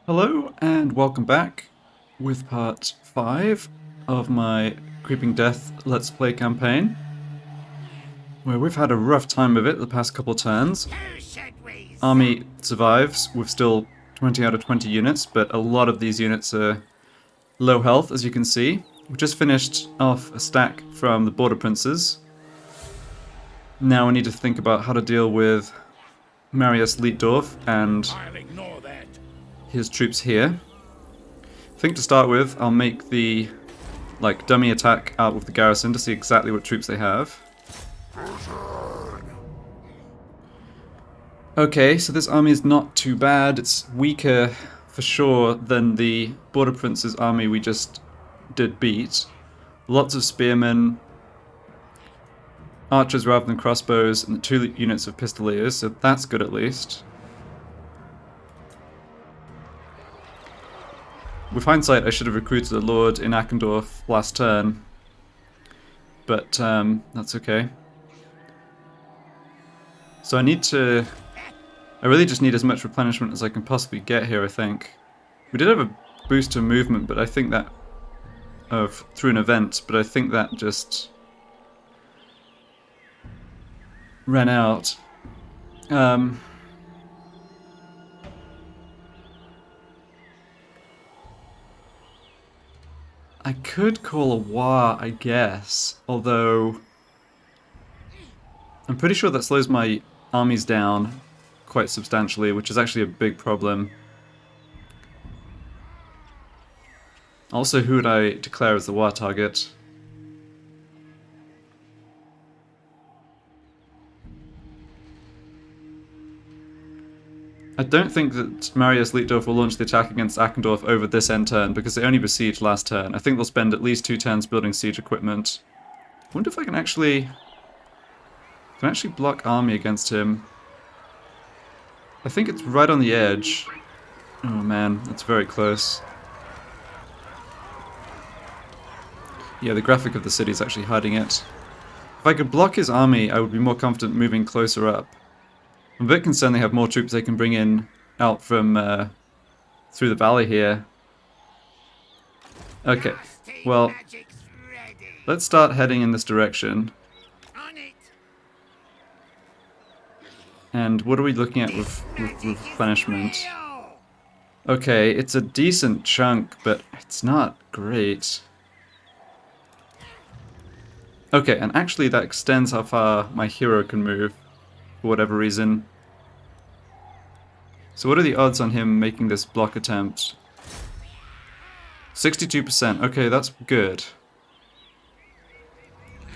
Hello and welcome back with part 5 of my Creeping Death Let's Play campaign, where we've had a rough time of it the past couple turns. Army survives with still 20 out of 20 units, but a lot of these units are low health, as you can see. We just finished off a stack from the Border Princes. Now we need to think about how to deal with Marius Leitdorf and his troops here. I think to start with, I'll make the dummy attack out with the garrison to see exactly what troops they have. Okay, so this army is not too bad. It's weaker for sure than the Border Prince's army we just did beat. Lots of spearmen, archers rather than crossbows, and 2 units of pistoliers, so that's good at least. With hindsight, I should have recruited a lord in Achendorf last turn, but that's okay. So I really just need as much replenishment as I can possibly get here, I think. We did have a boost to movement, but I think that through an event, but I think that just ran out. I could call a war, I guess, although I'm pretty sure that slows my armies down quite substantially, which is actually a big problem. Also, who would I declare as the war target? I don't think that Marius Leitdorf will launch the attack against Achendorf over this end turn, because they only besieged last turn. I think they'll spend at least 2 turns building siege equipment. I wonder if I can actually block army against him. I think it's right on the edge. Oh man, that's very close. Yeah, the graphic of the city is actually hiding it. If I could block his army, I would be more confident moving closer up. I'm a bit concerned they have more troops they can bring in out from through the valley here. Okay, well, let's start heading in this direction. And what are we looking at with replenishment? Okay, it's a decent chunk, but it's not great. Okay, and actually that extends how far my hero can move, for whatever reason. So what are the odds on him making this block attempt? 62%. Okay, that's good.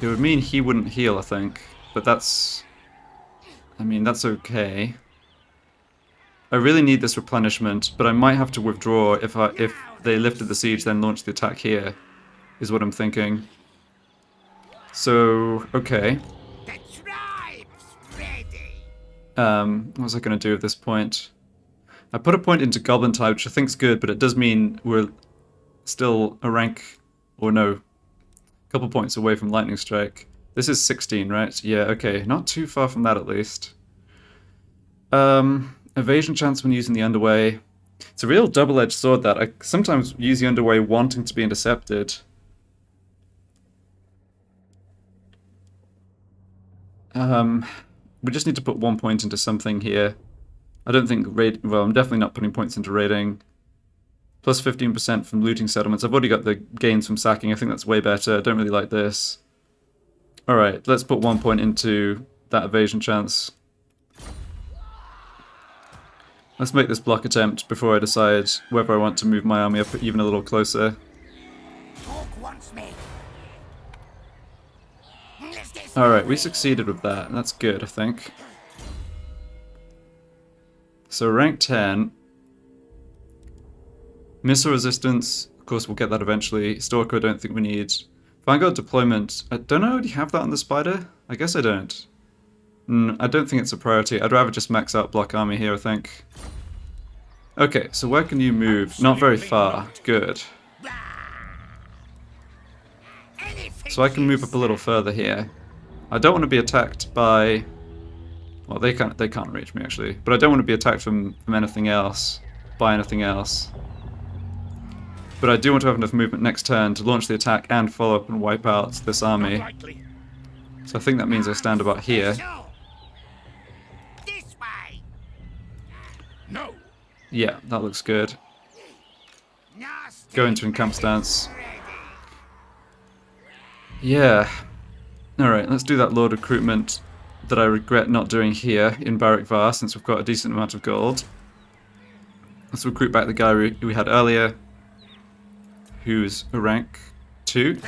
It would mean he wouldn't heal, I think. But that's... I mean, that's okay. I really need this replenishment, but I might have to withdraw if they lifted the siege, then launched the attack here, is what I'm thinking. So, okay. What was I going to do at this point? I put a point into Goblin type, which I think is good, but it does mean we're still a rank, or no, a couple points away from Lightning Strike. This is 16, right? Yeah, okay, not too far from that at least. Evasion chance when using the underway. It's a real double-edged sword that I sometimes use the underway wanting to be intercepted. We just need to put 1 point into something here. I don't think well, I'm definitely not putting points into raiding. Plus 15% from looting settlements. I've already got the gains from sacking. I think that's way better. I don't really like this. Alright, let's put 1 point into that evasion chance. Let's make this block attempt before I decide whether I want to move my army up even a little closer. Alright, we succeeded with that. That's good, I think. So rank 10. Missile resistance, of course we'll get that eventually. Stalker I don't think we need. Vanguard deployment, I don't know, do you have that on the Spider? I guess I don't. I don't think it's a priority. I'd rather just max out block army here, I think. Okay, so where can you move? Not very far. Good. So I can move up a little further here. I don't want to be attacked by... Well, they can't reach me actually, but I don't want to be attacked from anything else. buy anything else. But I do want to have enough movement next turn to launch the attack and follow up and wipe out this army. So I think that means I stand about here. This way. No. Yeah, that looks good. Go into encamp stance. Yeah. Alright, let's do that Lord recruitment that I regret not doing here in Barak Var, since we've got a decent amount of gold. Let's recruit back the guy we had earlier, who's a rank 2.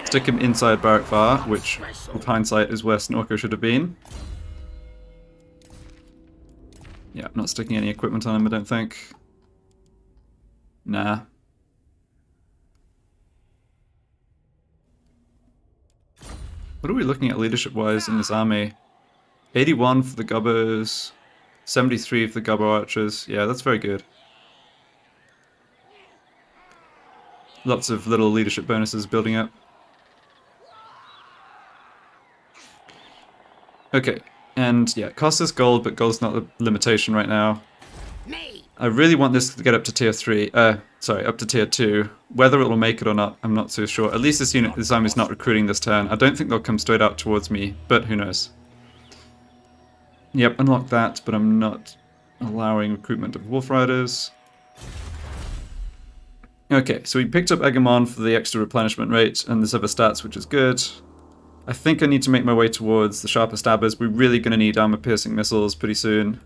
Stick him inside Barak Var, which, with hindsight, is where Snorker should have been. Yeah, I'm not sticking any equipment on him, I don't think. Nah. What are we looking at leadership-wise in this army? 81 for the Gubbos, 73 for the Goblin Archers. Yeah, that's very good. Lots of little leadership bonuses building up. Okay, and yeah, costs us gold, but gold's not the limitation right now. I really want this to get up to tier 3, sorry, up to tier 2. Whether it will make it or not, I'm not so sure. At least this army is not recruiting this turn. I don't think they'll come straight out towards me, but who knows. Yep, unlock that, but I'm not allowing recruitment of Wolf Riders. Okay, so we picked up Egamon for the extra replenishment rate and this other stats, which is good. I think I need to make my way towards the Sharper Stabbers. We're really going to need armor-piercing missiles pretty soon.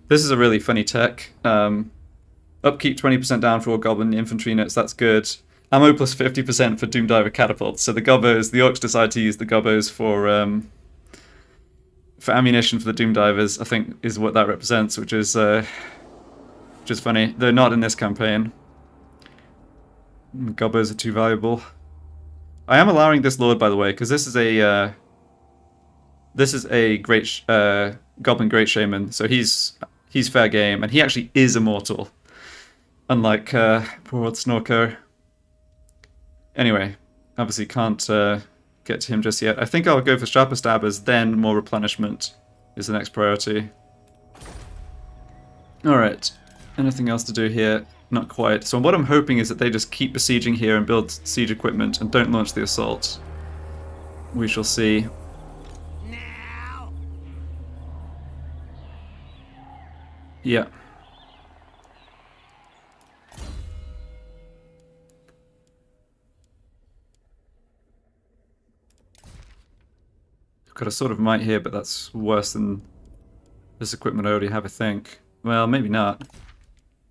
This is a really funny tech. Upkeep 20% down for all Goblin infantry units, that's good. Ammo plus 50% for Doomdiver catapults. So the Gobbos, the Orcs decide to use the Gobbos for ammunition for the Doomdivers, I think is what that represents, which is funny. They're not in this campaign. Gobbos are too valuable. I am allowing this Lord, by the way, because this is a great Goblin Great Shaman, so he's fair game, and he actually is immortal, unlike poor old Snorker. Anyway, obviously can't get to him just yet. I think I'll go for Sharper Stabbers, then more replenishment is the next priority. Alright, anything else to do here? Not quite. So what I'm hoping is that they just keep besieging here and build siege equipment and don't launch the assault. We shall see. Yeah. I've got a sort of might here, but that's worse than this equipment I already have, I think. Well, maybe not.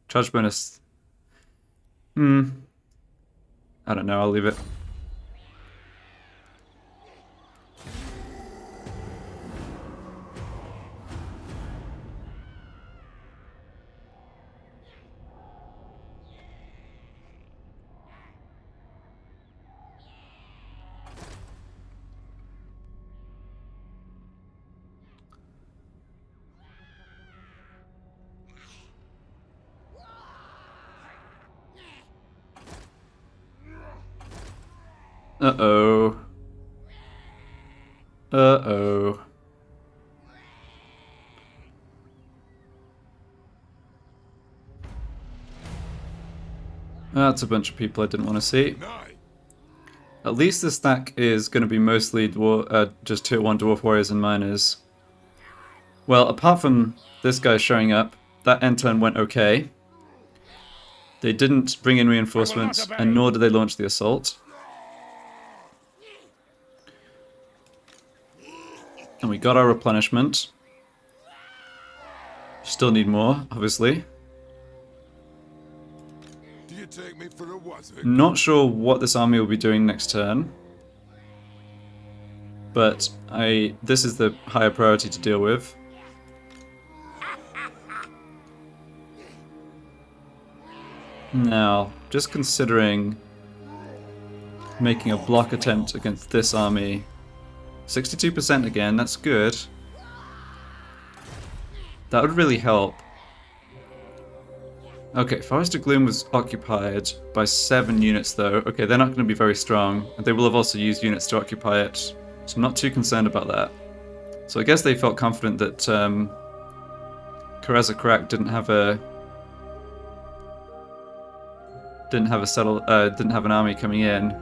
Charge bonus. I don't know, I'll leave it. Uh-oh. Uh-oh. That's a bunch of people I didn't want to see. At least this stack is going to be mostly just tier 1 Dwarf Warriors and Miners. Well, apart from this guy showing up, that end turn went okay. They didn't bring in reinforcements, and nor did they launch the assault. And we got our replenishment. Still need more, obviously. Do you take me for a wizard? Not sure what this army will be doing next turn. But this is the higher priority to deal with. Now, just considering making a block attempt against this army. 62% again, that's good. That would really help. Okay, Forest of Gloom was occupied by 7 units though. Okay, they're not going to be very strong. And they will have also used units to occupy it. So I'm not too concerned about that. So I guess they felt confident that Karazakrak didn't have a didn't have an army coming in.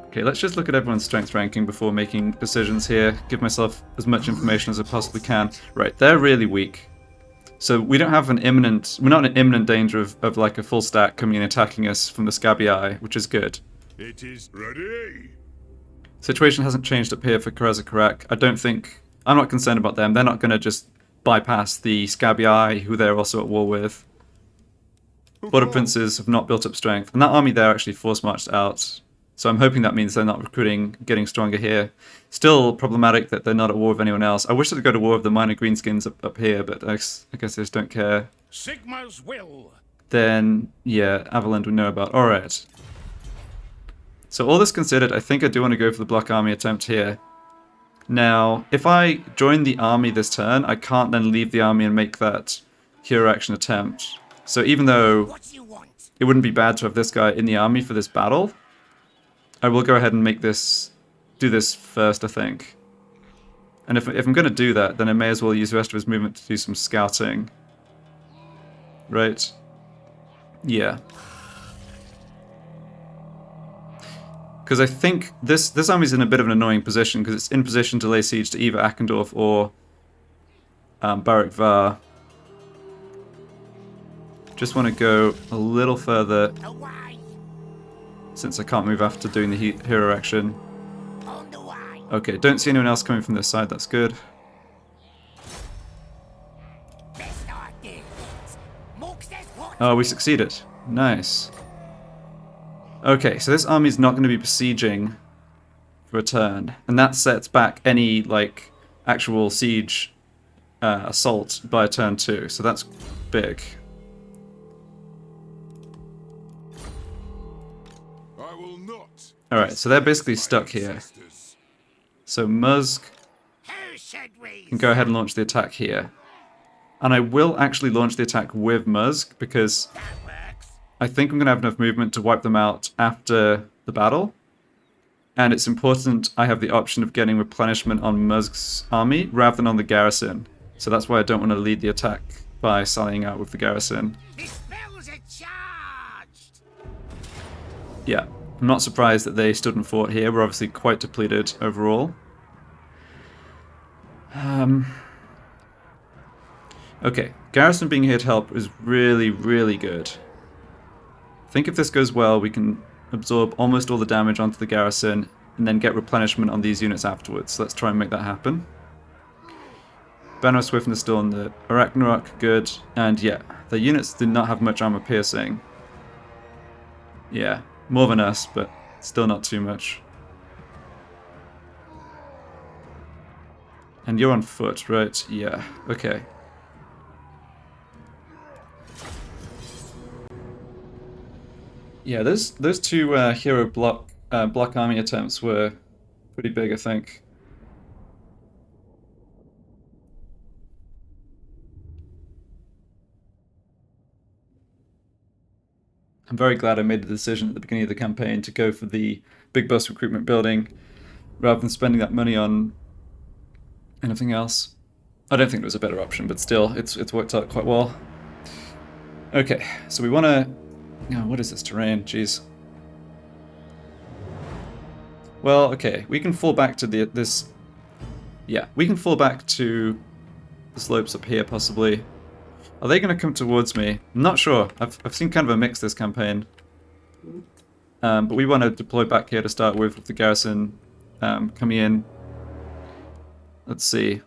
Okay, let's just look at everyone's strength ranking before making decisions here. Give myself as much information as I possibly can. Right, they're really weak. So we don't have we're not in imminent danger of like a full stack coming and attacking us from the Scabby Eye, which is good. It is ready. Situation hasn't changed up here for Karezakarak. I'm not concerned about them. They're not going to just bypass the Scabby Eye, who they're also at war with. Border Princes have not built up strength. And that army there actually force marched out. So I'm hoping that means they're not recruiting, getting stronger here. Still problematic that they're not at war with anyone else. I wish they'd go to war with the minor greenskins up here, but I guess they just don't care. Sigma's will. Then, yeah, Avaland we know about. Alright. So all this considered, I think I do want to go for the block army attempt here. Now, if I join the army this turn, I can't then leave the army and make that hero action attempt. So even though What you want? it wouldn't be bad to have this guy in the army for this battle, I will go ahead and do this first, I think. And if I'm going to do that, then I may as well use the rest of his movement to do some scouting. Right? Yeah. Because I think this army's in a bit of an annoying position, because it's in position to lay siege to either Akendorf or Barak Var. Just want to go a little further, Away. since I can't move after doing the hero action. On the way. Okay, don't see anyone else coming from this side, that's good. Best idea. Muzg says what? Oh, we succeeded. Nice. Okay, so this army's not going to be besieging for a turn, and that sets back any, like, actual siege assault by turn 2, so that's big. I will not. Alright, so they're basically stuck here. So Muzg Who should we? can go ahead and launch the attack here. And I will actually launch the attack with Muzg, because That works. I think I'm going to have enough movement to wipe them out after the battle. And it's important I have the option of getting replenishment on Muzg's army rather than on the garrison. So that's why I don't want to lead the attack by sallying out with the garrison. The spells are charged. Yeah, I'm not surprised that they stood and fought here. We're obviously quite depleted overall. Okay, garrison being here to help is really, really good. I think if this goes well, we can absorb almost all the damage onto the garrison and then get replenishment on these units afterwards. So let's try and make that happen. Banner of Swiftness still on the Arachnarok, good. And yeah, the units did not have much armor piercing. Yeah, more than us, but still not too much. And you're on foot, right? Yeah, okay. Yeah, those two hero block army attempts were pretty big, I think. I'm very glad I made the decision at the beginning of the campaign to go for the big boss recruitment building rather than spending that money on anything else. I don't think there was a better option, but still, it's worked out quite well. Okay, so we want to... Oh, what is this terrain? Jeez. Well, okay, we can fall back to this... Yeah, we can fall back to the slopes up here, possibly. Are they going to come towards me? I'm not sure. I've seen kind of a mix this campaign. But we want to deploy back here to start with the garrison coming in. Let's see.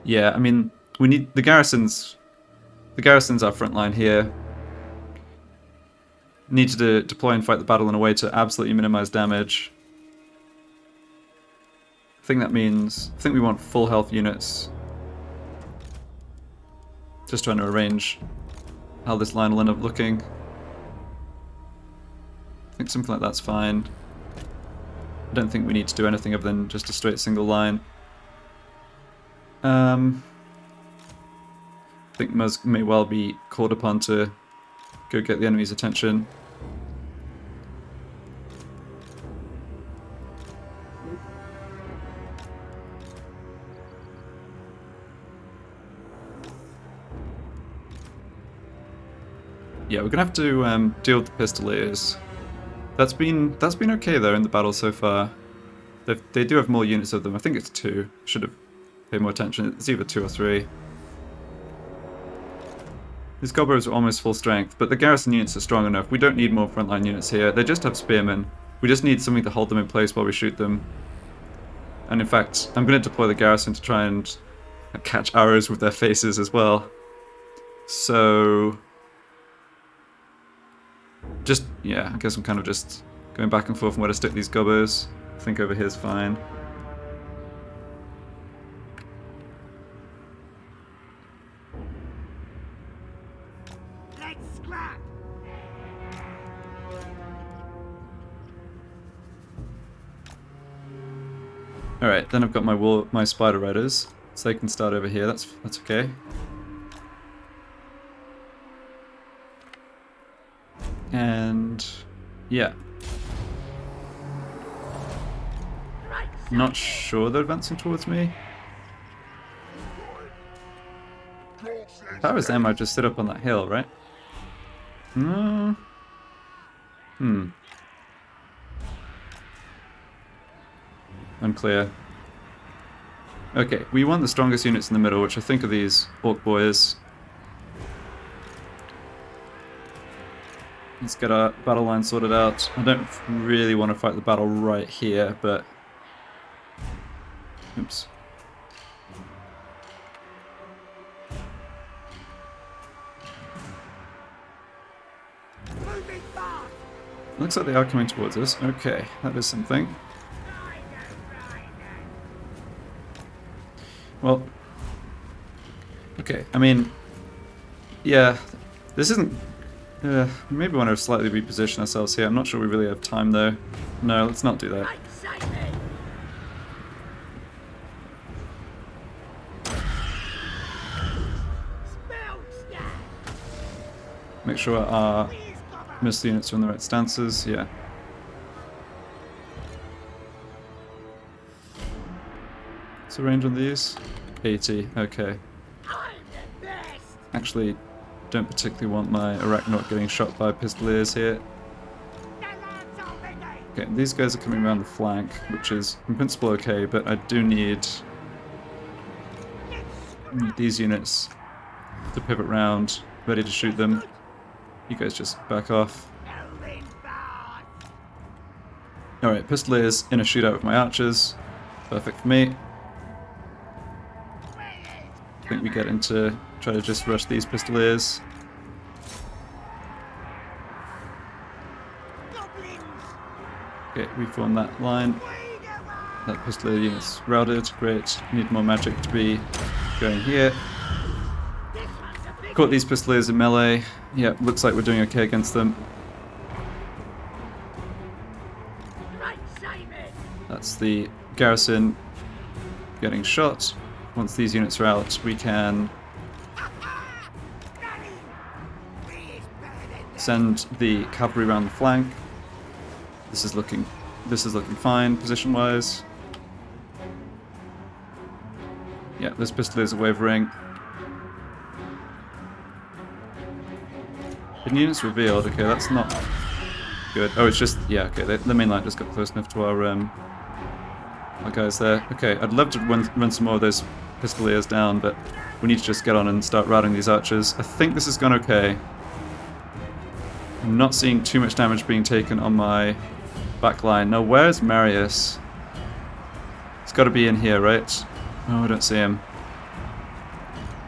Yeah, I mean, we need the garrisons. The garrison's our front line here. Need to deploy and fight the battle in a way to absolutely minimize damage. I think we want full health units. Just trying to arrange how this line will end up looking. I think something like that's fine. I don't think we need to do anything other than just a straight single line. I think Muzg may well be called upon to go get the enemy's attention. Yeah, we're gonna have to deal with the Pistoliers. That's been okay though in the battle so far. They do have more units of them. I think it's 2. Should have paid more attention. It's either 2 or 3. These Goblins are almost full strength, but the garrison units are strong enough. We don't need more frontline units here. They just have spearmen. We just need something to hold them in place while we shoot them. And in fact, I'm going to deploy the garrison to try and catch arrows with their faces as well. So... just, yeah, I guess I'm kind of just going back and forth on where to stick these Gobbos. I think over here's fine. Let's scrap. Alright, then I've got my Spider Riders, so they can start over here, that's okay. And... yeah. Not sure they're advancing towards me. If I was them, I'd just sit up on that hill, right? Unclear. Okay, we want the strongest units in the middle, which I think are these Orc boys. Let's get our battle line sorted out. I don't really want to fight the battle right here, but... oops. Moving fast. Looks like they are coming towards us. Okay, that is something. Well, okay, I mean, yeah, this isn't... maybe we want to slightly reposition ourselves here. I'm not sure we really have time though. No, let's not do that. Right side me. Spell stat. Make sure our Please cover. missile units are in the right stances, yeah. What's the range on these? 80, okay. I'm the best. Actually, don't particularly want my Arachnarok getting shot by Pistoliers here. The lads are ready. Okay, these guys are coming around the flank, which is in principle okay, but I do need these units to pivot round, ready to shoot them. You guys just back off. Moving fast. Alright, Pistoliers in a shootout with my Archers. Perfect for me. I think we get into try to just rush these Pistoliers. Goblins. Okay, we form that line. That Pistolier unit's routed. Great. Need more magic to be going here. This one's a big Caught these Pistoliers in melee. Yeah, looks like we're doing okay against them. right side me. That's the garrison getting shot. Once these units are out, we can Ready. Please burn it. send the cavalry around the flank. This is looking fine position-wise. Yeah, those Pistoliers are wavering. Hidden units revealed. Okay, that's not good. Oh, it's just yeah. Okay, the main line just got close enough to our guys there. Okay, I'd love to run some more of those Pistoliers down, but we need to just get on and start routing these Archers. I think this has gone okay. I'm not seeing too much damage being taken on my back line. Now, where's Marius? He's got to be in here, right? Oh, I don't see him.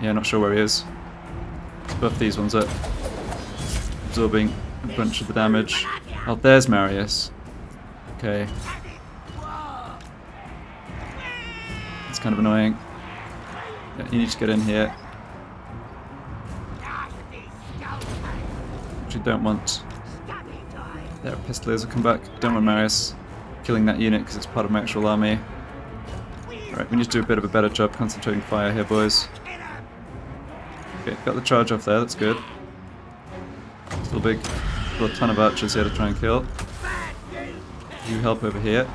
Yeah, not sure where he is. Let's buff these ones up. Absorbing a bunch of the damage. Oh, there's Marius. Okay. It's kind of annoying. Yeah, you need to get in here. Actually, don't want... There, Pistoliers will come back. Don't want Marius killing that unit because it's part of my actual army. Alright, we need to do a bit of a better job concentrating fire here, boys. Okay, got the charge off there, that's good. Still a ton of Archers here to try and kill. You help over here.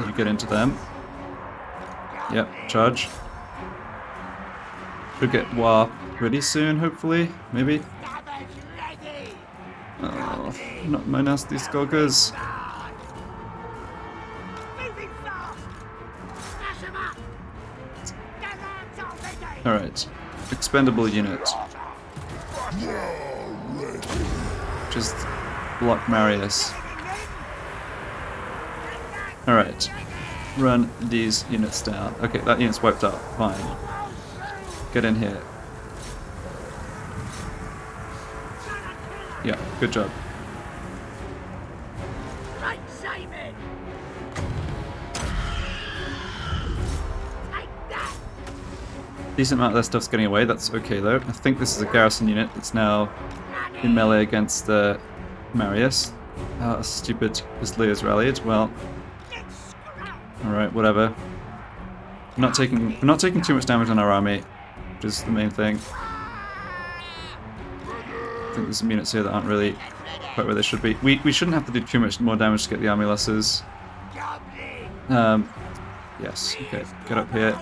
You get into them. Yep, charge. Should get War ready soon, hopefully. Maybe. Oh, not my nasty Skulkers. Moving fast. Smash 'em up. Their arms are ready. Alright. Expendable unit. Just block Marius. Alright. Run these units down. Okay, that unit's wiped out. Fine. Get in here. Yeah, good job. Great Shaman. Take that. Decent amount of their stuff's getting away. That's okay though. I think this is a garrison unit that's now in melee against the Marius. Ah, stupid. This Lear's rallied. Well, Let's scrap. alright, whatever. We're not taking too much damage on our army, which is the main thing. I think there's some units here that aren't really quite where they should be. We shouldn't have to do too much more damage to get the army losses. Goblin. Yes, okay, get up here.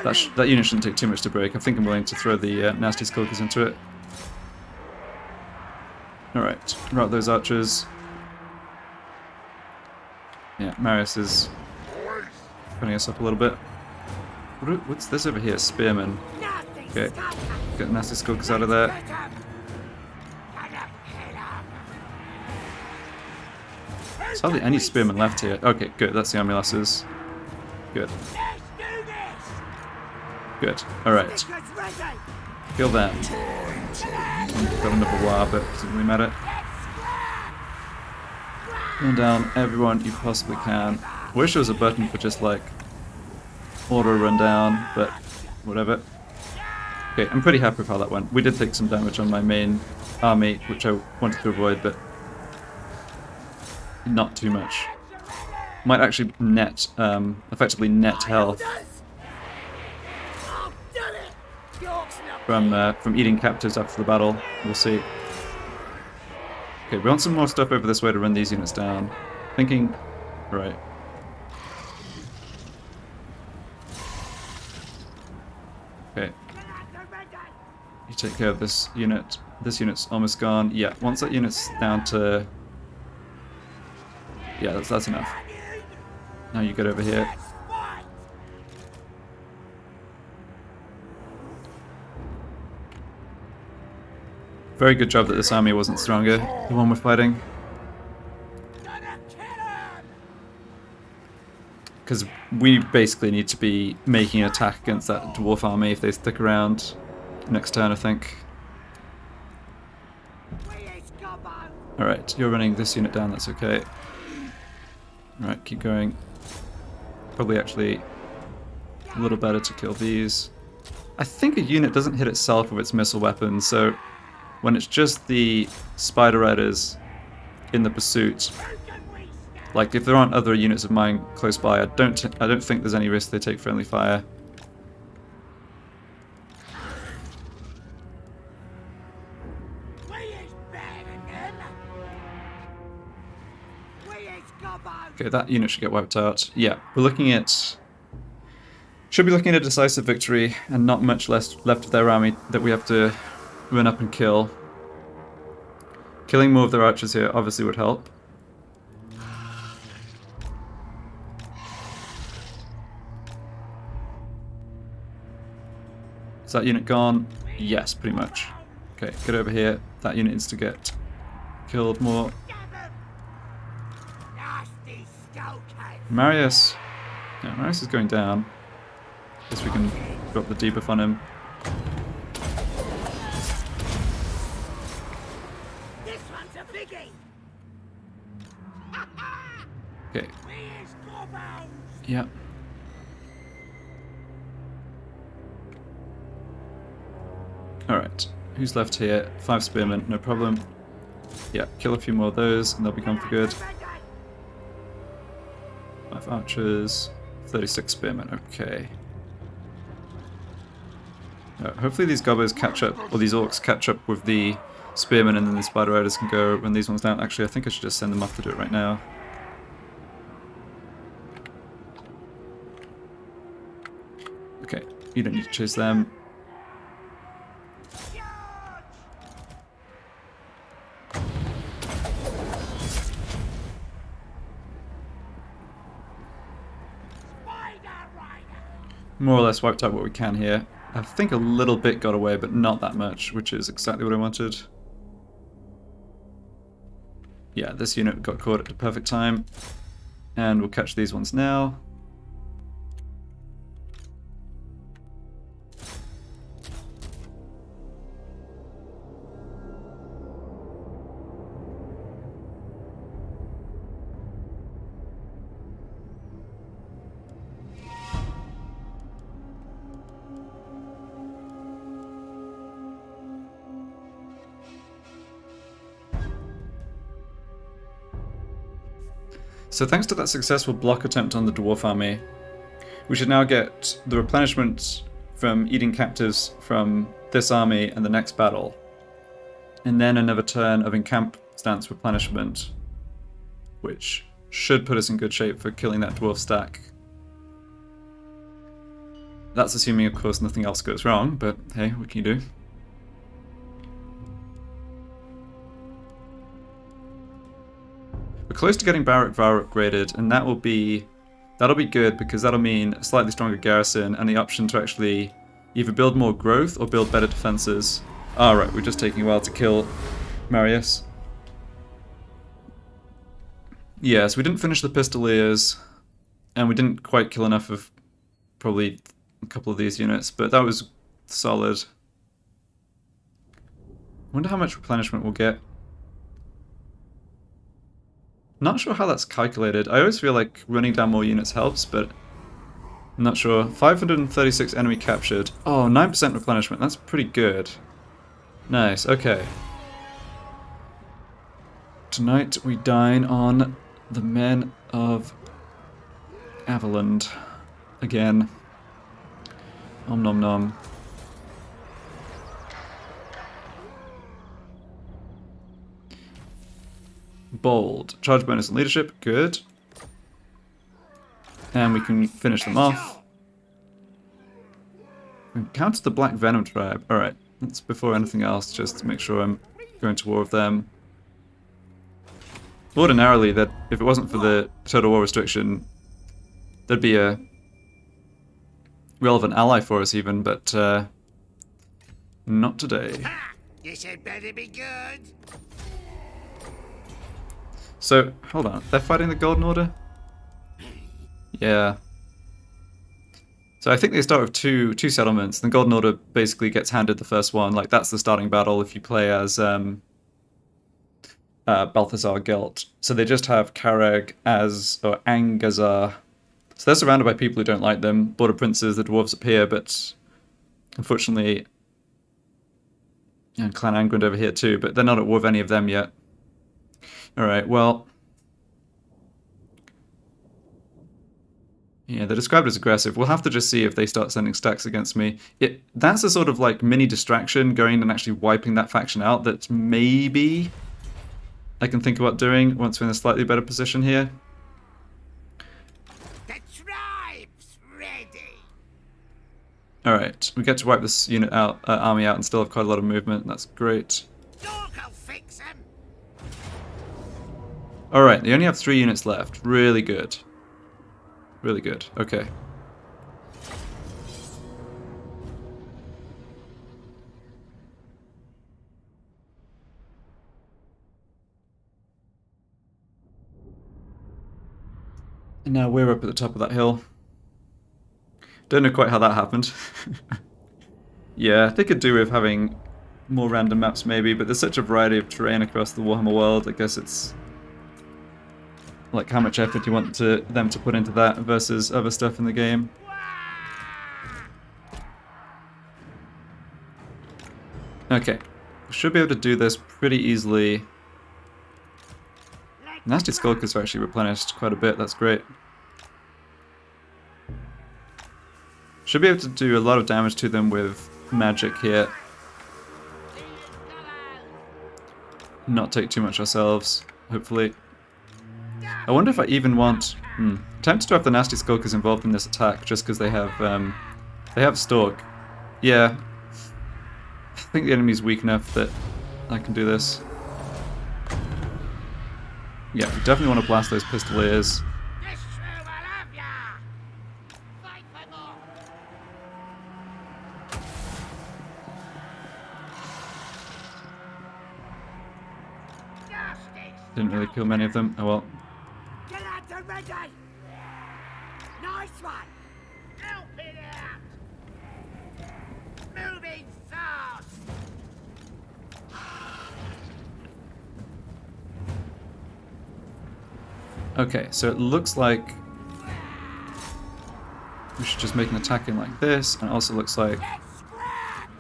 That's good. That unit shouldn't take too much to break. I think I'm willing to throw the nasty Skulkers into it. Alright, route those archers. Yeah, Marius is putting us up a little bit. What's this over here? Spearmen. Nasty Okay, Skulkers. get nasty Skulkers out of there. Get 'em. Gonna kill 'em. There's hardly any spearmen left here. Okay, good, that's the army losses. Good, Let's do this. good. Alright, Stickers ready. kill them. Got another war, but doesn't really matter. Run down everyone you possibly can. Wish there was a button for just like auto run down, but whatever. Okay, I'm pretty happy with how that went. We did take some damage on my main army, which I wanted to avoid, but not too much. Might actually net, effectively net health Oh, done it. York's not from eating captives after the battle. We'll see. Okay, we want some more stuff over this way to run these units down. Thinking, right. Okay, you take care of this unit. This unit's almost gone. Yeah, once that unit's down to... Yeah, that's enough. Now you get over here. Very good job that this army wasn't stronger, the one we're fighting. Because we basically need to be making an attack against that dwarf army if they stick around next turn, I think. Alright, you're running this unit down, that's okay. Alright, keep going. Probably actually a little better to kill these. I think a unit doesn't hit itself with its missile weapons, so when it's just the Spider Riders in the pursuit, like if there aren't other units of mine close by, I don't think there's any risk they take friendly fire. Okay, that unit should get wiped out. Yeah, we're looking at... Should be looking at a decisive victory and not much left of their army that we have to run up and kill. Killing more of their archers here obviously would help. Is that unit gone? Yes, pretty much. Okay, get over here. That unit needs to get killed more. Marius. Yeah, Marius is going down. Guess we can drop the debuff on him. This one's a biggie. Okay. Where's Goblins? Yeah. Alright. Who's left here? 5 spearmen, no problem. Yeah, kill a few more of those and they'll be gone for good. 5 archers, 36 spearmen, okay. Hopefully these goblins catch up, or these orcs catch up with the spearmen and then the spider riders can go run these ones down. Actually, I think I should just send them off to do it right now. Okay, you don't need to chase them. More or less wiped out what we can here. I think a little bit got away, but not that much, which is exactly what I wanted. Yeah, this unit got caught at the perfect time. And we'll catch these ones now. So thanks to that successful block attempt on the dwarf army, we should now get the replenishment from eating captives from this army and the next battle. And then another turn of encamp stance replenishment, which should put us in good shape for killing that dwarf stack. That's assuming, of course, nothing else goes wrong, but hey, what can you do? We're close to getting Barak Var upgraded, and that'll be good because that'll mean a slightly stronger garrison and the option to actually either build more growth or build better defenses. Alright, we're just taking a while to kill Marius. Yes, we didn't finish the Pistoliers, and we didn't quite kill enough of probably a couple of these units, but that was solid. I wonder how much replenishment we'll get. Not sure how that's calculated. I always feel like running down more units helps, but I'm not sure. 536 enemy captured. Oh, 9% replenishment. That's pretty good. Nice, okay. Tonight we dine on the men of Avaland. Again. Om nom nom. Bold. Charge bonus and leadership. Good. And we can finish them off. Encounter the Black Venom tribe. Alright. That's before anything else, just to make sure I'm going to war with them. Ordinarily, that if it wasn't for the total war restriction, there'd be a relevant ally for us even, but not today. Ha! This had better be good. So, hold on. They're fighting the Golden Order? Yeah. So I think they start with two settlements. The Golden Order basically gets handed the first one. Like, that's the starting battle if you play as Balthazar Gelt. So they just have Karag as, or Angazar. So they're surrounded by people who don't like them. Border princes, the dwarves appear, but unfortunately, and Clan Angrind over here too, but they're not at war with any of them yet. Alright, well, yeah, they're described as aggressive. We'll have to just see if they start sending stacks against me. That's a sort of like mini distraction, going and actually wiping that faction out, that maybe I can think about doing once we're in a slightly better position here. The tribe's ready. Alright, we get to wipe this unit out, army out, and still have quite a lot of movement. That's great. Dork'll fix him. Alright, they only have 3 units left. Really good. Really good. Okay. And now we're up at the top of that hill. Don't know quite how that happened. Yeah, they could do with having more random maps maybe, but there's such a variety of terrain across the Warhammer world. I guess it's like how much effort you want them to put into that versus other stuff in the game. Okay, should be able to do this pretty easily. Nasty Skulkers are actually replenished quite a bit, that's great. Should be able to do a lot of damage to them with magic here. Not take too much ourselves, hopefully. I wonder if I even want... Tempted to have the Nasty Skulkers involved in this attack, just because they have Stalk. Yeah. I think the enemy's weak enough that I can do this. Yeah, we definitely want to blast those Pistoliers. This true will have ya. Fight for more. Didn't really kill many of them. Oh well. Get out to ready! Nice one! Help it out! Moving fast! Okay, so it looks like we should just make an attack in like this, and it also looks like Get scrapped!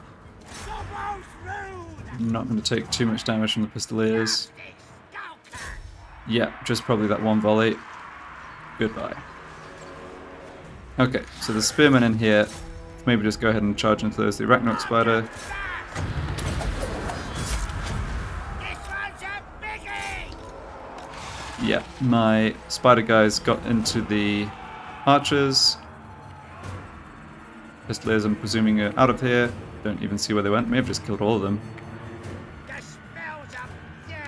Gobbles rude! I'm not going to take too much damage from the pistoliers. Nasty Skulkers! Yeah, just probably that one volley. Goodbye. Okay, so the spearmen in here. Maybe just go ahead and charge into those. The Arachnarok Spider. This one's a biggie! Yeah, my spider guys got into the archers. Pistoliers, I'm presuming, are out of here. Don't even see where they went. May have just killed all of them. The spells of death!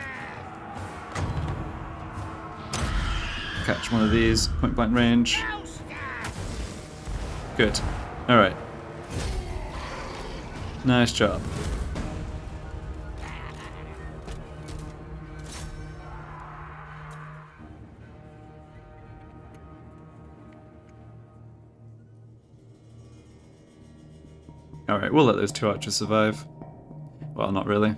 Catch one of these, point blank range. Elster! Good. Alright. Nice job. Alright, we'll let those two archers survive. Well, not really.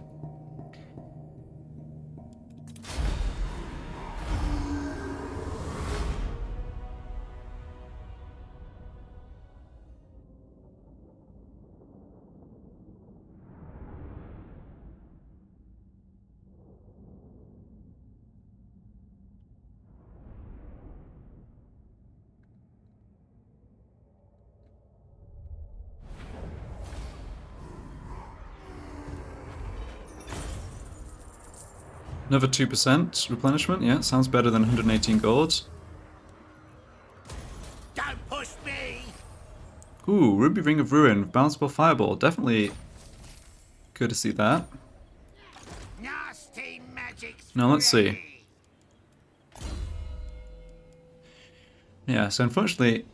Another 2% replenishment, yeah, sounds better than 118 gold. Don't push me! Ooh, Ruby Ring of Ruin, bounceable fireball, definitely good to see that. Nasty magic! Now let's see. spray. Yeah, so unfortunately,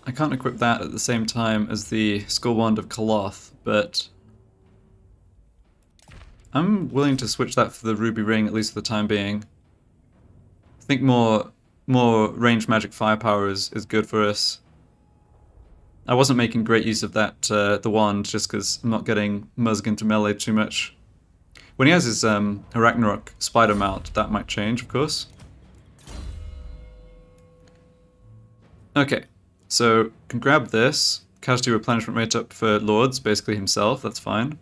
I can't equip that at the same time as the Skull Wand of Kaloth, but I'm willing to switch that for the Ruby Ring, at least for the time being. I think more ranged magic firepower is good for us. I wasn't making great use of that, the wand, just because I'm not getting Muzg into melee too much. When he has his Arachnarok Spider mount, that might change, of course. Okay, so can grab this. Casualty replenishment rate up for Lords, basically himself, that's fine.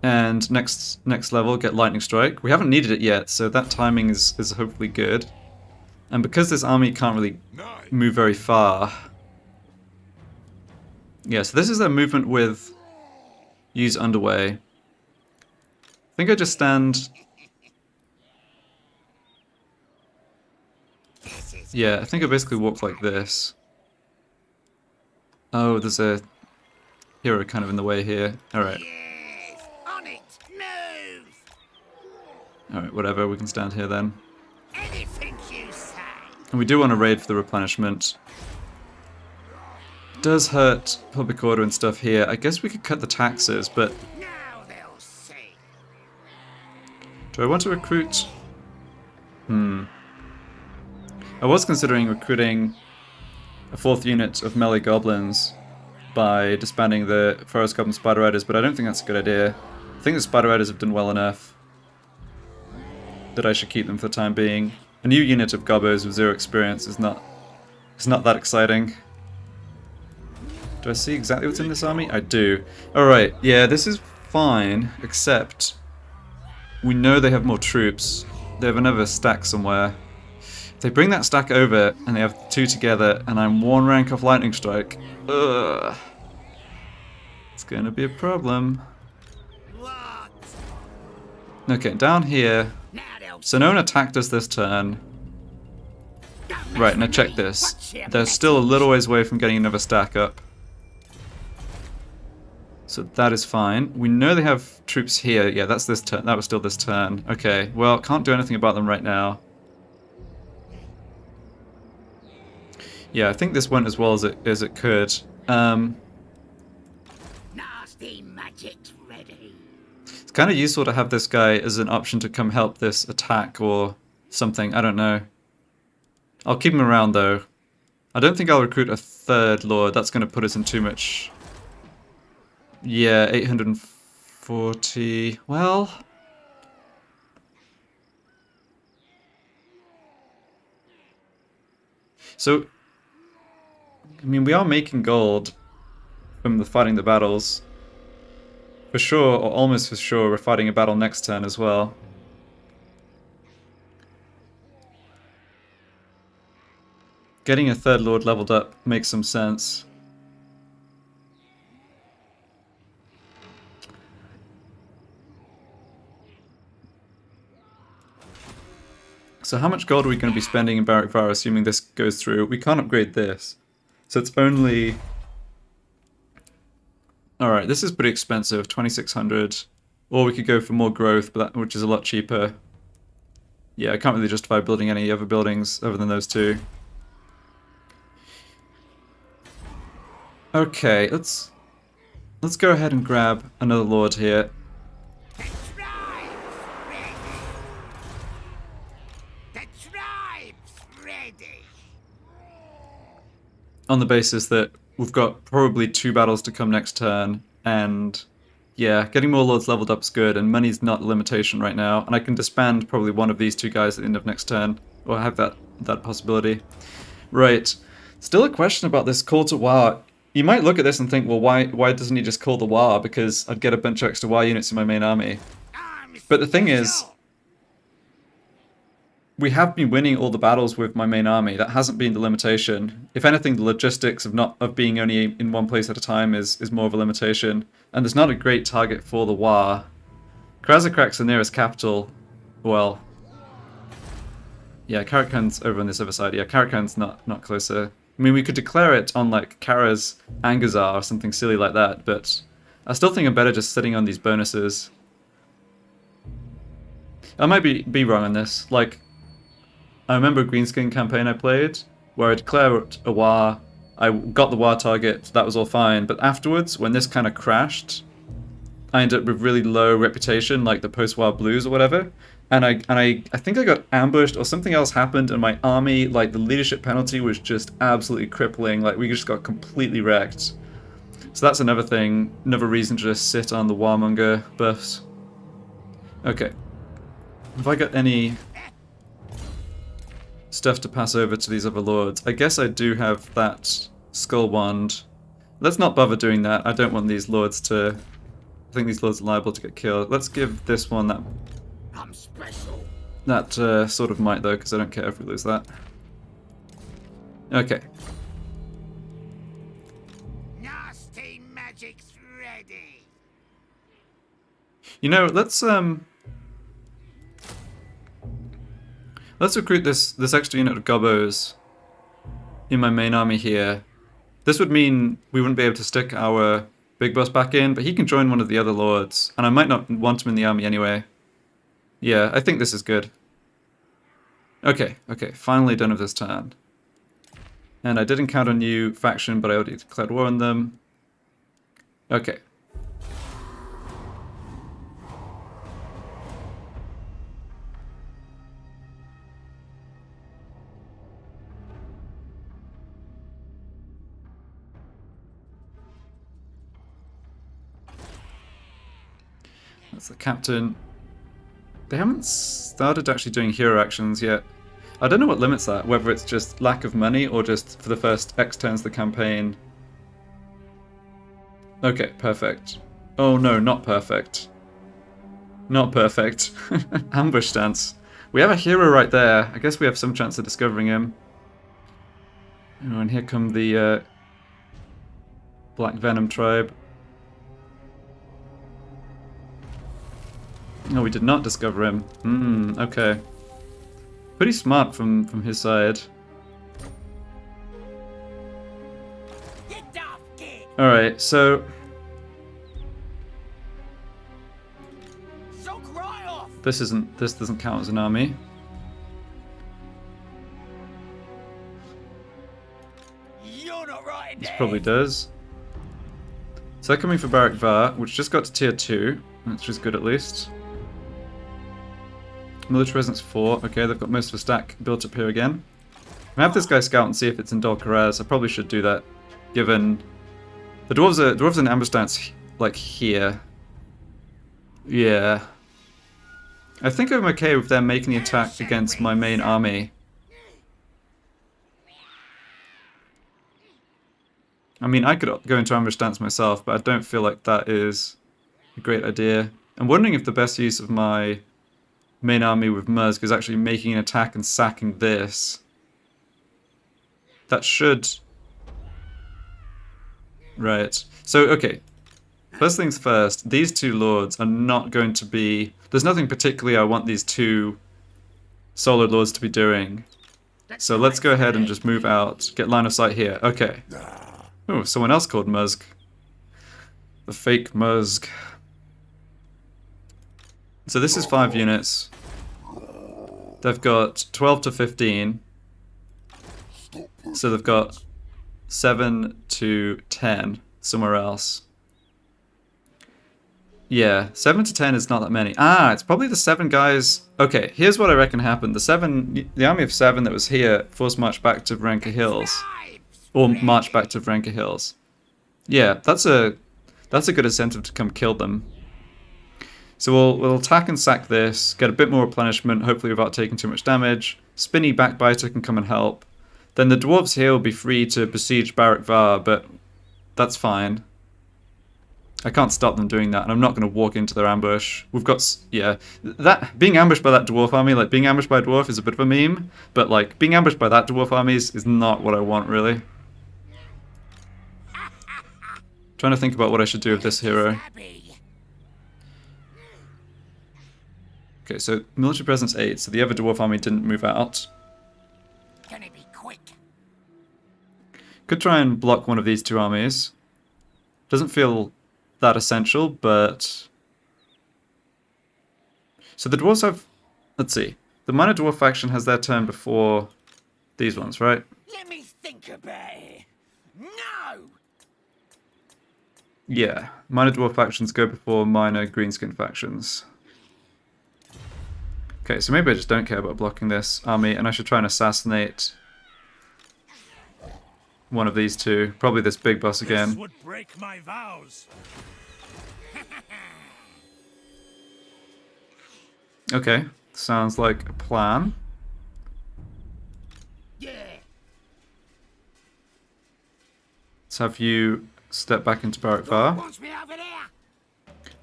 And next level, get Lightning Strike. We haven't needed it yet, so that timing is hopefully good. And because this army can't really move very far... Yeah, so this is their movement with use underway. I think I just stand... Yeah, I think I basically walk like this. Oh, there's a hero kind of in the way here. Alright. Yes! On it! Move! Alright, whatever, we can stand here then. Anything you say! And we do want to raid for the replenishment. Does hurt public order and stuff here. I guess we could cut the taxes, but Now they'll see! do I want to recruit? I was considering recruiting a 4th unit of melee goblins by disbanding the Forest Goblin Spider Riders, but I don't think that's a good idea. I think the Spider Riders have done well enough that I should keep them for the time being. A new unit of gobbos with 0 experience is not that exciting. Do I see exactly what's in this army? I do. Alright, yeah, this is fine, except we know they have more troops. They have another stack somewhere. If they bring that stack over and they have 2 together and I'm 1 rank off Lightning Strike, ugh, it's gonna be a problem. What? Okay, down here. Now they'll So no one attacked us this turn. Right, now check this. They're still a little ways away from getting another stack up. So that is fine. We know they have troops here. Yeah, that's this turn. That was still this turn. Okay, well, can't do anything about them right now. Yeah, I think this went as well as it could. Nasty magic's ready. It's kind of useful to have this guy as an option to come help this attack or something. I don't know. I'll keep him around though. I don't think I'll recruit a third lord. That's going to put us in too much. Yeah, 840. Well, so I mean, we are making gold from the fighting the battles. For sure, or almost for sure, we're fighting a battle next turn as well. Getting a third lord leveled up makes some sense. So how much gold are we going to be spending in Barrack Var, assuming this goes through? We can't upgrade this. So it's only... Alright, this is pretty expensive, 2,600. Or we could go for more growth, but which is a lot cheaper. Yeah, I can't really justify building any other buildings other than those two. Okay, let's go ahead and grab another lord here. The tribe's ready. The tribe's ready. On the basis that we've got probably 2 battles to come next turn, and yeah, getting more lords leveled up is good, and money's not a limitation right now, and I can disband probably one of these 2 guys at the end of next turn, or have that possibility. Right, still a question about this call to war. You might look at this and think, well, why doesn't he just call the war? Because I'd get a bunch of extra war units in my main army. But the thing is, we have been winning all the battles with my main army. That hasn't been the limitation. If anything, the logistics of being only in one place at a time is more of a limitation. And there's not a great target for the war. Krasakrak's the nearest capital. Well, yeah, Karakhan's over on this other side. Yeah, Karakhan's not closer. I mean, we could declare it on like Kara's Angazar or something silly like that, but I still think I'm better just sitting on these bonuses. I might be wrong on this. Like, I remember a Greenskin campaign I played where I declared a war, I got the war target, that was all fine, but afterwards, when this kind of crashed, I ended up with really low reputation, like the post-war blues or whatever, and I think I got ambushed or something else happened, and my army, like the leadership penalty was just absolutely crippling, like we just got completely wrecked. So that's another thing, another reason to just sit on the warmonger buffs. Okay. Have I got any stuff to pass over to these other lords? I guess I do have that skull wand. Let's not bother doing that. I don't want these lords to... I think these lords are liable to get killed. Let's give this one that... I'm special. That sort of might though, because I don't care if we lose that. Okay. Nasty magic's ready. You know, let's recruit this extra unit of gobbos in my main army here. This would mean we wouldn't be able to stick our big boss back in, but he can join one of the other lords, and I might not want him in the army anyway. Yeah, I think this is good. Okay, finally done with this turn. And I did encounter a new faction, but I already declared war on them. Okay. That's the captain. They haven't started actually doing hero actions yet. I don't know what limits that, whether it's just lack of money or just for the first X turns of the campaign. Okay, perfect. Oh no, not perfect. Not perfect. Ambush stance. We have a hero right there. I guess we have some chance of discovering him. Oh, and here come the Black Venom tribe. No, we did not discover him. Okay. Pretty smart from his side. Alright, so... This doesn't count as an army. This probably does. So they're coming for Barrack Var, which just got to tier 2. Which is good at least. Military presence 4. Okay, they've got most of the stack built up here again. I have this guy scout and see if it's in Dolcaraz. I probably should do that, given the dwarves in ambush stance like here. Yeah. I think I'm okay with them making the attack against my main army. I mean, I could go into ambush stance myself, but I don't feel like that is a great idea. I'm wondering if the best use of my main army with Muzg is actually making an attack and sacking this. That should... Right. So, okay. First things first, these two lords are not going to be... There's nothing particularly I want these two solar lords to be doing. So let's go ahead and just move out. Get line of sight here. Okay. Oh, someone else called Muzg. The fake Muzg. So this is 5 units. They've got 12 to 15. So they've got 7 to 10 somewhere else. Yeah, 7 to 10 is not that many. Ah, it's probably the 7 guys. Okay, here's what I reckon happened. The army of 7 that was here forced march back to Varenka Hills. Or march back to Varenka Hills. Yeah, that's a good incentive to come kill them. So we'll attack and sack this, get a bit more replenishment, hopefully without taking too much damage. Spinny Backbiter can come and help. Then the dwarves here will be free to besiege Barak Var, but that's fine. I can't stop them doing that, and I'm not going to walk into their ambush. We've got, yeah, that being ambushed by that dwarf army, like being ambushed by a dwarf is a bit of a meme, but like being ambushed by that dwarf army is not what I want, really. Trying to think about what I should do with this hero. Okay, so military presence 8, so the other dwarf army didn't move out. Gonna be quick. Could try and block one of these two armies. Doesn't feel that essential, but... So the dwarves have... Let's see. The minor dwarf faction has their turn before these ones, right? Let me think about it. No! Yeah. Minor dwarf factions go before minor greenskin factions. Okay, so maybe I just don't care about blocking this army, and I should try and assassinate one of these two. Probably this big boss again. This would break my vows. Okay, sounds like a plan. Yeah. Let's have you step back into Barak Var. Wants me over there.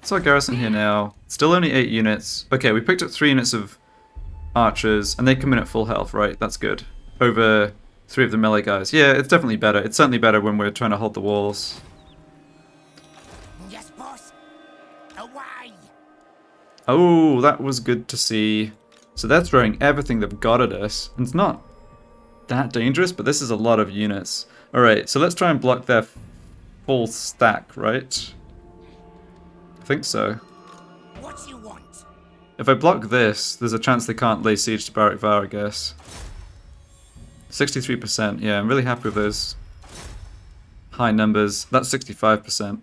It's our garrison here now. Still only 8 units. Okay, we picked up 3 units of archers, and they come in at full health, right? That's good. Over 3 of the melee guys. Yeah, it's definitely better. It's certainly better when we're trying to hold the walls. Yes, boss. Away. Oh, that was good to see. So they're throwing everything they've got at us. And it's not that dangerous, but this is a lot of units. Alright, so let's try and block their full stack, right? I think so. What you want? If I block this, there's a chance they can't lay siege to Barak Var, I guess. 63%, yeah, I'm really happy with those high numbers. That's 65%.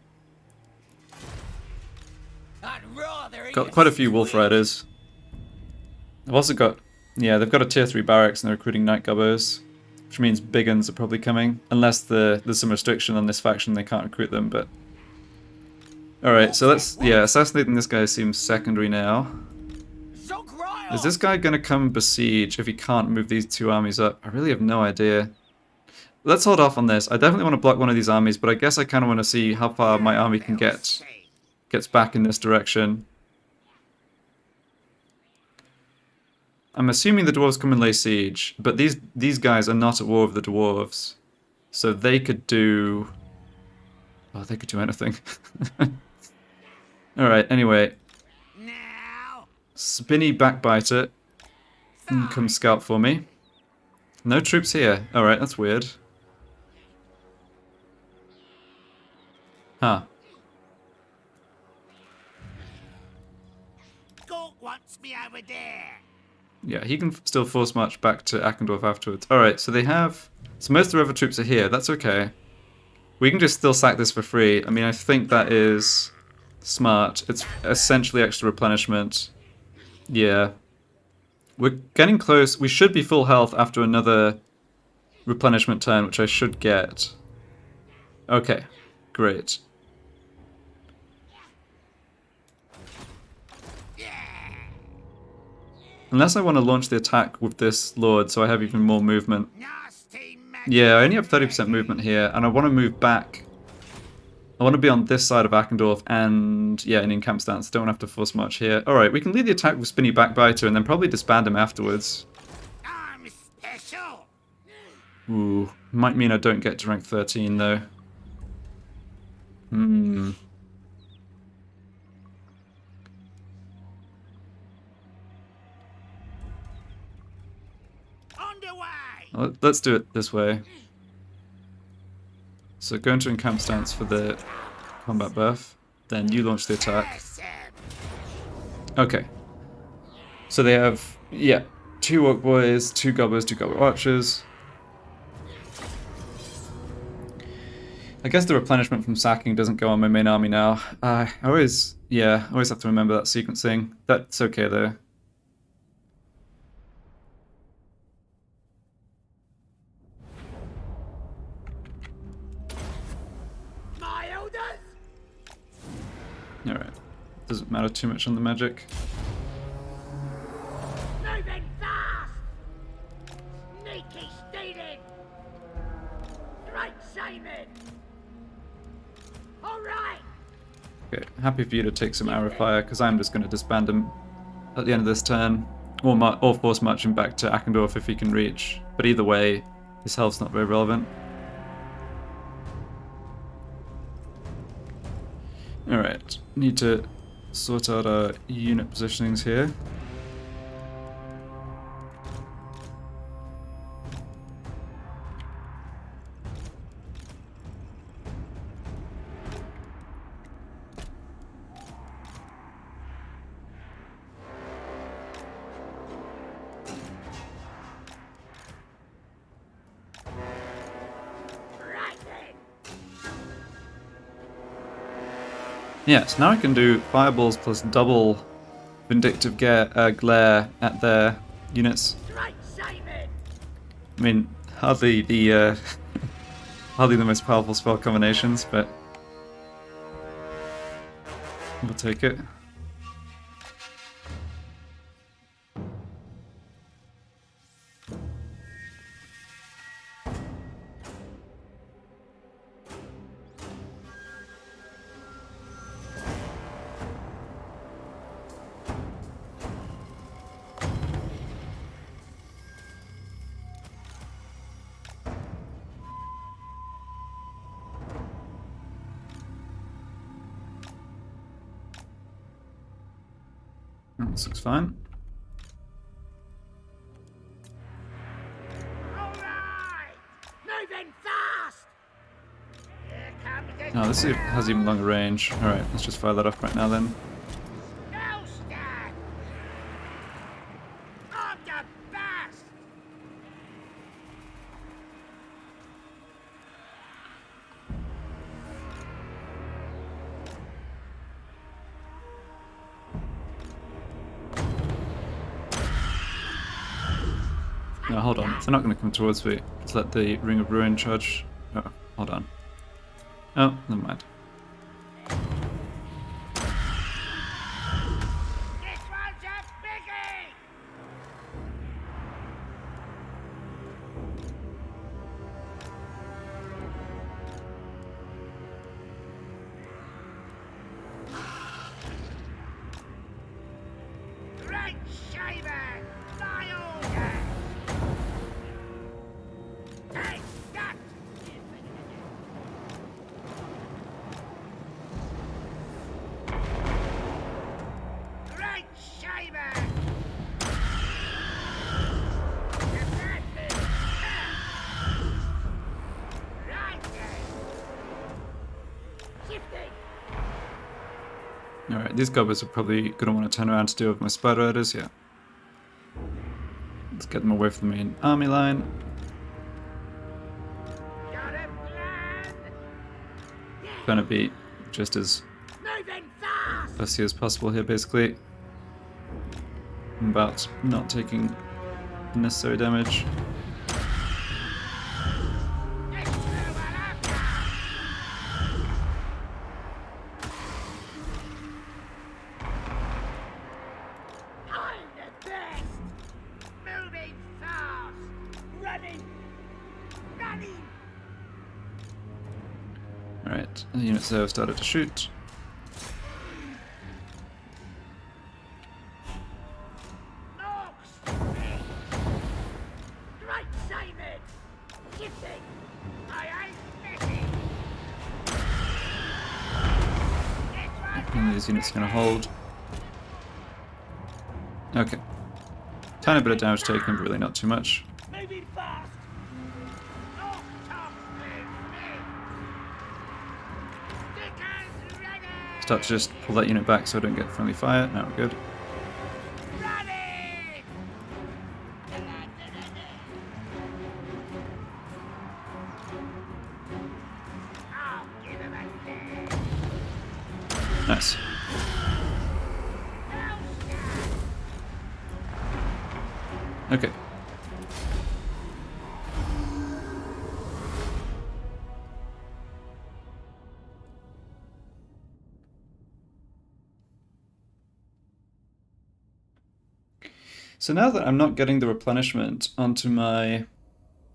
I'd rather Got quite a few Wolf Riders. I've also got, yeah, they've got a tier 3 barracks and they're recruiting Night Gobbos, which means big uns are probably coming. Unless there's some restriction on this faction, they can't recruit them, but... Alright, so let's, yeah, assassinating this guy seems secondary now. Is this guy going to come besiege if he can't move these 2 armies up? I really have no idea. Let's hold off on this. I definitely want to block one of these armies, but I guess I kind of want to see how far my army can get. Gets back in this direction. I'm assuming the dwarves come and lay siege, but these guys are not at war with the dwarves. So they could do... Oh, they could do anything. Alright, anyway. Now. Spinny Backbiter. Come scout for me. No troops here. Alright, that's weird. Huh. Gork wants me over there. Yeah, he can still force march back to Akendorf afterwards. Alright, so they have... So most of the other troops are here. That's okay. We can just still sack this for free. I mean, I think that is Smart. It's essentially extra replenishment. Yeah. We're getting close. We should be full health after another replenishment turn, which I should get. Okay. Great. Unless I want to launch the attack with this Lord, so I have even more movement. Nasty magic. Yeah, I only have 30% movement here, and I want to move back. I want to be on this side of Akendorf and, yeah, in camp stance. Don't have to force much here. Alright, we can lead the attack with Spinny back biter and then probably disband him afterwards. I'm special. Ooh, might mean I don't get to rank 13 though. Hmm. Underway. Well, let's do it this way. So go into encamp stance for the combat buff, then you launch the attack. Awesome. Okay. So they have, yeah, 2 Orc Boys, 2 Goblins, 2 Goblin Archers. I guess the replenishment from sacking doesn't go on my main army now. I always have to remember that sequencing. That's okay though. My orders. Alright. Doesn't matter too much on the magic. Moving fast. Sneaky stealing. Great Shaman. All right. Okay, happy for you to take some arrow fire, because I'm just going to disband him at the end of this turn. Or force march him back to Akendorf if he can reach. But either way, his health's not very relevant. Alright, need to sort out our unit positionings here. Right then. Yeah, so now I can do fireballs plus double vindictive glare at their units. Great Shaman. I mean, hardly the hardly the most powerful spell combinations, but we'll take it. This looks fine. All right. Moving fast. Here comes the Oh, this has even longer range. Alright, let's just fire that off right now then. Stand. I'm the best. No, hold on. They're not going to come towards me. Just let the Ring of Ruin charge. Oh, hold on. Oh, never mind. This one's a biggie. Great Shaman. My orders. Take that. Great Shaman. Right then. Shifting. Alright, these goblins are probably going to want to turn around to deal with my Spider Riders, yeah. Let's get them away from the main army line. Got a plan. Gonna be just as Moving fast. as as possible here, basically. About not taking necessary damage. I'm the best! Moving fast! Running! Running! Alright, the units there have started to shoot. Great Shamans! Gifting! I ain't missing! And these units are going to hold. Okay. Tiny bit of damage taken, but really not too much. Moving fast! Oh, top me! Stickers ready! Start to just pull that unit back so I don't get friendly fire. Now we're good. Running! I'll give him a kick! Nice. Okay. So now that I'm not getting the replenishment onto my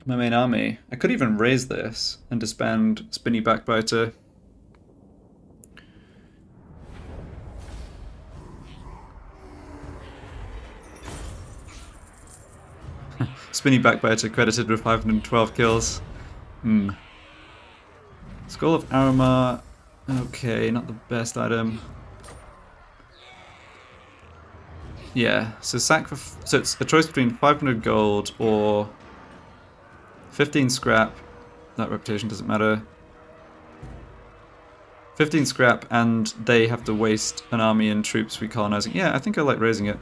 main army, I could even raise this and disband Spinny Backbiter. Spinny Backbiter credited with 512 kills. Skull of Aramar. Okay, not the best item. Yeah, so so it's a choice between 500 gold or 15 scrap. That reputation doesn't matter. 15 scrap, and they have to waste an army and troops recolonizing. Yeah, I think I like raising it.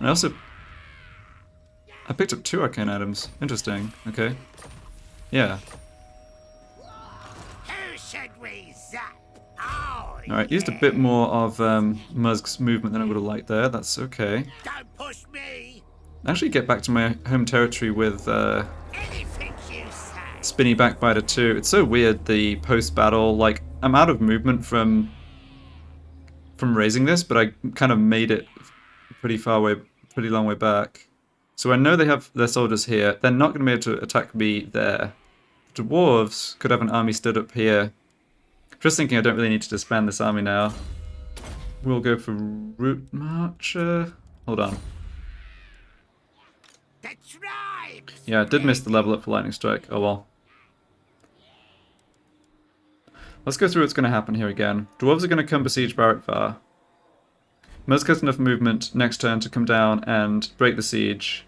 And I picked up 2 arcane items. Interesting. Okay. Yeah. Who should we zap? Oh, Alright, used a bit more of Muzg's movement than I would have liked there. That's okay. don't push me! Actually get back to my home territory with Anything you say! Spinny Backbiter too. It's so weird, the post-battle, like, I'm out of movement from raising this, but I kind of made it pretty long way back. So I know they have their soldiers here. They're not going to be able to attack me there. The dwarves could have an army stood up here. Just thinking I don't really need to disband this army now. We'll go for Route Marcher. Hold on. The tribes! Yeah, I did miss the level up for Lightning Strike. Oh well. Let's go through what's going to happen here again. Dwarves are going to come besiege Barakvar. Muzg has enough movement next turn to come down and break the siege.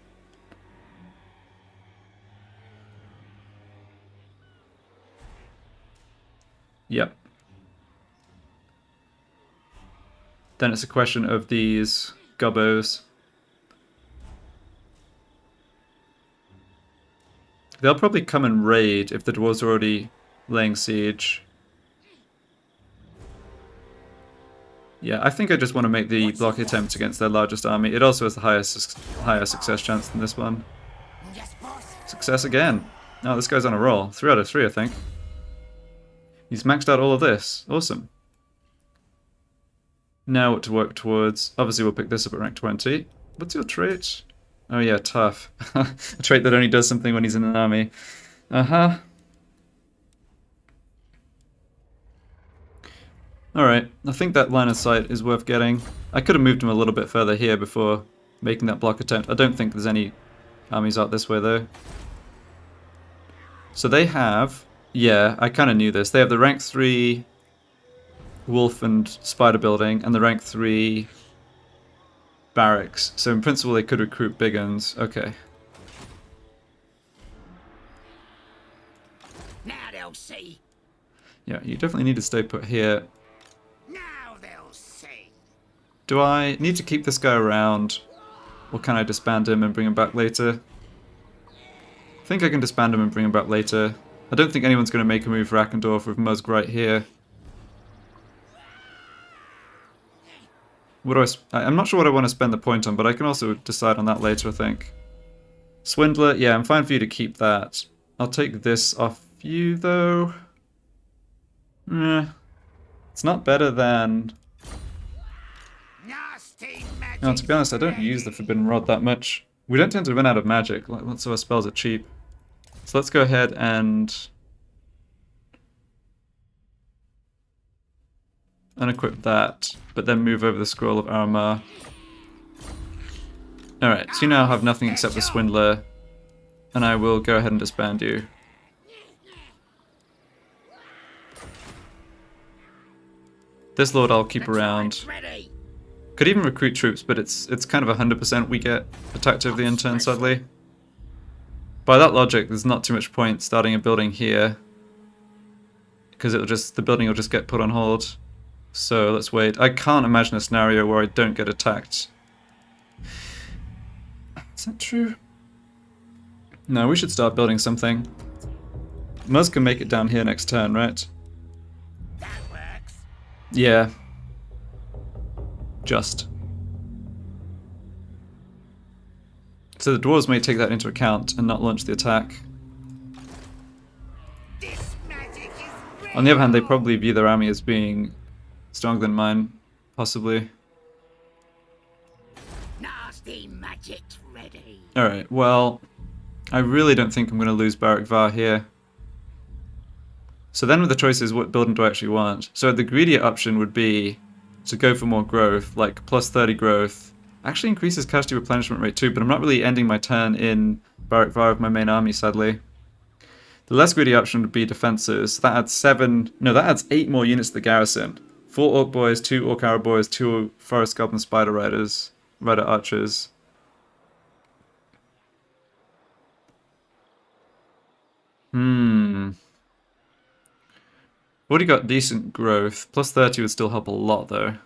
Yep. Then it's a question of these gubbos. They'll probably come and raid if the dwarves are already laying siege. Yeah, I think I just want to make the block attempt against their largest army. It also has the higher success chance than this one. Yes, boss! Success again. Oh, this guy's on a roll. 3 out of 3, I think. He's maxed out all of this. Awesome. Now what to work towards. Obviously we'll pick this up at rank 20. What's your trait? Oh yeah, tough. A trait that only does something when he's in an army. Uh-huh. Alright, I think that line of sight is worth getting. I could have moved him a little bit further here before making that block attempt. I don't think there's any armies out this way though. So they have... Yeah, I kind of knew this. They have the rank 3 wolf and spider building and the rank 3 barracks. So in principle they could recruit big uns. Okay. Now they'll see! Yeah, you definitely need to stay put here. Now they'll see! Do I need to keep this guy around? Or can I disband him and bring him back later? I think I can disband him and bring him back later. I don't think anyone's going to make a move for Arachnarok with Muzg right here. What do I'm not sure what I want to spend the point on, but I can also decide on that later, I think. Swindler, yeah, I'm fine for you to keep that. I'll take this off you, though. It's not better than... No, to be honest, I don't use the Forbidden Rod that much. We don't tend to run out of magic, lots of our spells are cheap. So let's go ahead and... unequip that, but then move over the Scroll of Armor. Alright, so you now have nothing except the Swindler, and I will go ahead and disband you. This Lord I'll keep around. Could even recruit troops, but it's kind of 100% we get attacked over the end turn, sadly. By that logic, there's not too much point starting a building here, because the building will just get put on hold. So let's wait. I can't imagine a scenario where I don't get attacked. Is that true? No, we should start building something. Muzg can make it down here next turn, right? That works. Yeah. Just. So the dwarves may take that into account and not launch the attack. This magic is On the other hand, they probably view their army as being stronger than mine, possibly. nasty magic's ready. Alright, well, I really don't think I'm going to lose Barak Var here. So then with the choices, what building do I actually want? So the greedier option would be to go for more growth, like plus 30 growth. Actually increases casualty replenishment rate too, but I'm not really ending my turn in Barak Var with my main army, sadly. The less greedy option would be defenses. That adds that adds 8 more units to the garrison. 4 Orc Boys, 2 Orc Arrow Boys, 2 Forest Goblin Spider Riders, Rider Archers. Already got decent growth. Plus 30 would still help a lot, though.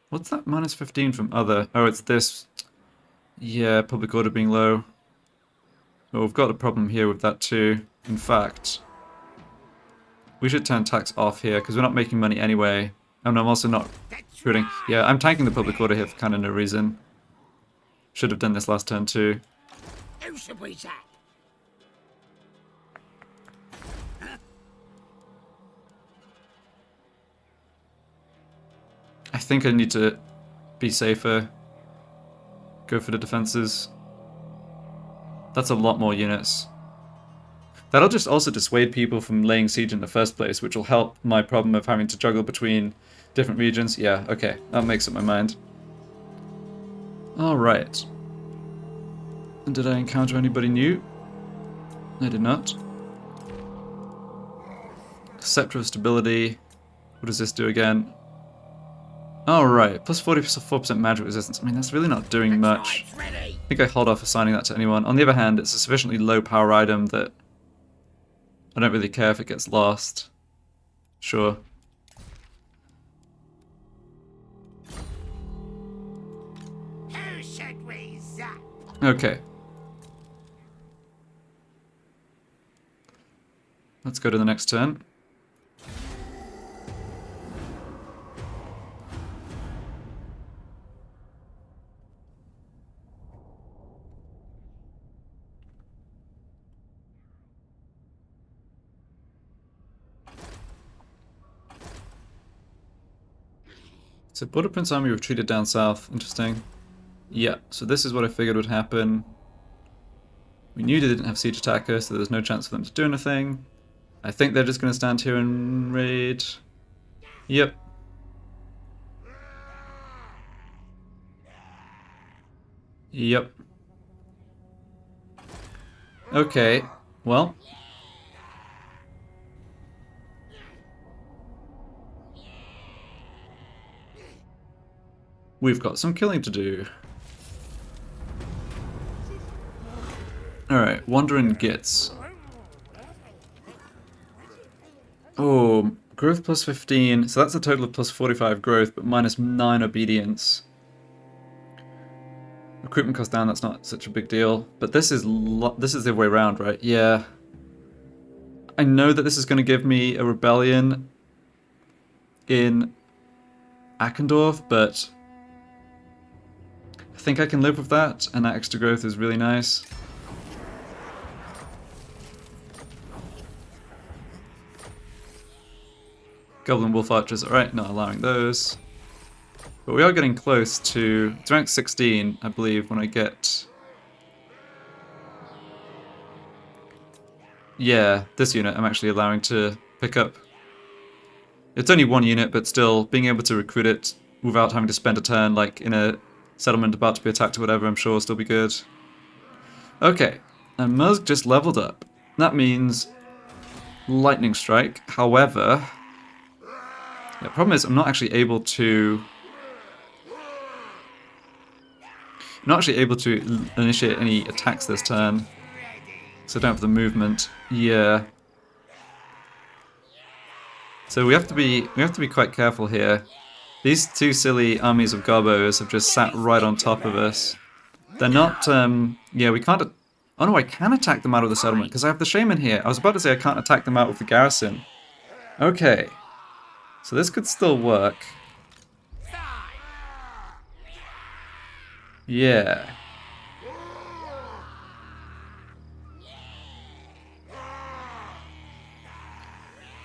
What's that minus 15 from other? Oh, it's this. Yeah, public order being low. Oh, we've got a problem here with that too. In fact, we should turn tax off here because we're not making money anyway. And I'm also not recruiting. Yeah, I'm tanking the public order here for kind of no reason. Should have done this last turn too. Who should we sack? I think I need to be safer. Go for the defenses. That's a lot more units. That'll just also dissuade people from laying siege in the first place, which will help my problem of having to juggle between different regions. Yeah, okay, that makes up my mind. Alright. Did I encounter anybody new? I did not. Scepter of Stability. What does this do again? Alright, plus 44% magic resistance. I mean, that's really not doing much. I think I hold off assigning that to anyone. On the other hand, it's a sufficiently low power item that I don't really care if it gets lost. Sure. Who should we zap? Okay. Let's go to the next turn. So Border Prince army retreated down south. Interesting. Yeah, so this is what I figured would happen. We knew they didn't have siege attacker, so there was no chance for them to do anything. I think they're just going to stand here and raid. Yep. Yep. Okay, well. We've got some killing to do. Alright, Wandering Gits. Oh, growth plus 15, so that's a total of plus 45 growth, but minus 9 obedience. recruitment cost down, that's not such a big deal. But this is the other way around, right? Yeah. I know that this is going to give me a rebellion in Akendorf, but I think I can live with that, and that extra growth is really nice. Goblin Wolf Archers, alright, not allowing those. But we are getting close to... It's rank 16, I believe, when I get... Yeah, this unit I'm actually allowing to pick up. It's only one unit, but still, being able to recruit it without having to spend a turn, like in a settlement about to be attacked or whatever, I'm sure will still be good. Okay, and Muzg just leveled up. That means Lightning Strike. However, the problem is I'm not actually able to... initiate any attacks this turn. So I don't have the movement. Yeah. So we have to be quite careful here. These two silly armies of gobos have just sat right on top of us. They're not yeah, we can't oh no, I can attack them out of the settlement because I have the shaman here. I was about to say I can't attack them out of the garrison. Okay. So this could still work. Yeah.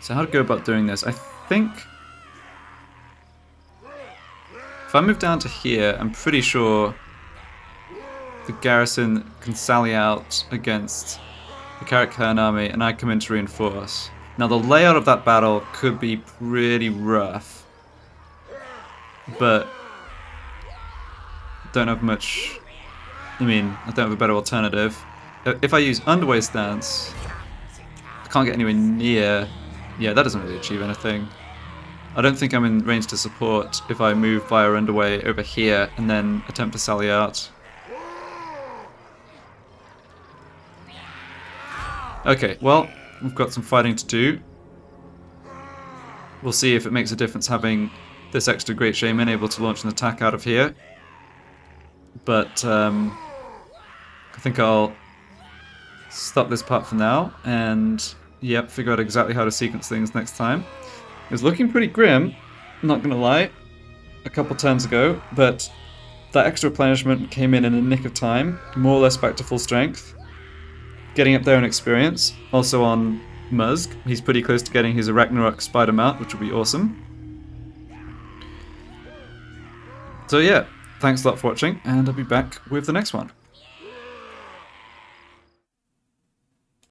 So how to go about doing this? I think if I move down to here, I'm pretty sure the garrison can sally out against the Karakhan army and I come in to reinforce. Now the layout of that battle could be pretty rough, but don't have much... I mean, I don't have a better alternative. If I use Underway Stance, I can't get anywhere near... Yeah, that doesn't really achieve anything. I don't think I'm in range to support if I move via Underway over here and then attempt to sally out. Okay, well, we've got some fighting to do. We'll see if it makes a difference having this extra Great Shaman able to launch an attack out of here. But I think I'll stop this part for now and yep, figure out exactly how to sequence things next time. It was looking pretty grim, not gonna lie, a couple turns ago, but that extra replenishment came in a nick of time, more or less back to full strength. Getting up there in experience, also on Muzg. He's pretty close to getting his Arachnarok Spider mount, which will be awesome. So yeah, thanks a lot for watching, and I'll be back with the next one.